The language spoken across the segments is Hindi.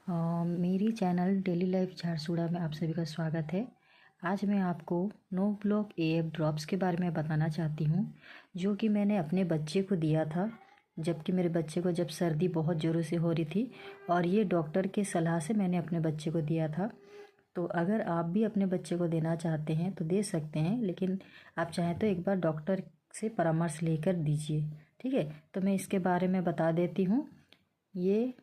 मेरी चैनल डेली लाइफ झारसुगड़ा में आप सभी का स्वागत है। आज मैं आपको नो ब्लॉक एएफ ड्रॉप्स के बारे में बताना चाहती हूँ, जो कि मैंने अपने बच्चे को दिया था, जबकि मेरे बच्चे को जब सर्दी बहुत ज़ोरों से हो रही थी और ये डॉक्टर के सलाह से मैंने अपने बच्चे को दिया था। तो अगर आप भी अपने बच्चे को देना चाहते हैं तो दे सकते हैं, लेकिन आप चाहें तो एक बार डॉक्टर से परामर्श लेकर दीजिए, ठीक है। तो मैं इसके बारे में बता देती हूँ। ये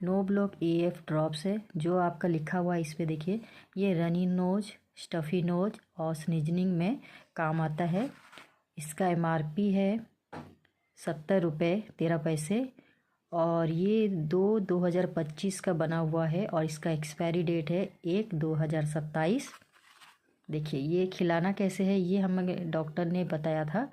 नो ब्लॉक एएफ ड्रॉप्स है, जो आपका लिखा हुआ है इस पे देखिए। ये रनी नोज, स्टफ़ी नोज और स्नीजनिंग में काम आता है। इसका एमआरपी है 70 रुपये 13 पैसे और ये 2/2025 का बना हुआ है और इसका एक्सपायरी डेट है 1/2027। देखिए ये खिलाना कैसे है, ये हमें डॉक्टर ने बताया था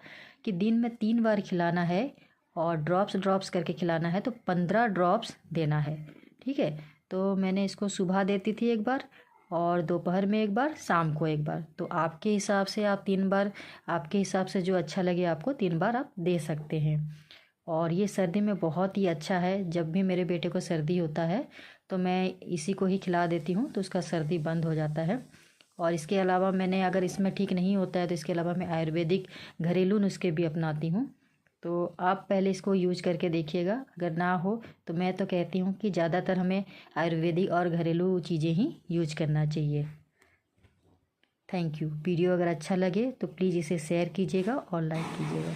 कि दिन में 3 बार खिलाना है और ड्रॉप्स करके खिलाना है, तो 15 ड्रॉप्स देना है, ठीक है। तो मैंने इसको सुबह देती थी एक बार और दोपहर में एक बार, शाम को एक बार। तो आपके हिसाब से आप 3 बार, आपके हिसाब से जो अच्छा लगे आपको 3 बार आप दे सकते हैं। और ये सर्दी में बहुत ही अच्छा है। जब भी मेरे बेटे को सर्दी होता है तो मैं इसी को ही खिला देती हूँ, तो उसका सर्दी बंद हो जाता है। और इसके अलावा मैंने, अगर इसमें ठीक नहीं होता है तो इसके अलावा मैं आयुर्वेदिक घरेलू नुस्खे भी अपनाती हूँ। तो आप पहले इसको यूज करके देखिएगा। अगर ना हो तो मैं तो कहती हूँ कि ज़्यादातर हमें आयुर्वेदिक और घरेलू चीज़ें ही यूज करना चाहिए। Thank you. वीडियो अगर अच्छा लगे तो प्लीज़ इसे शेयर कीजिएगा और लाइक कीजिएगा।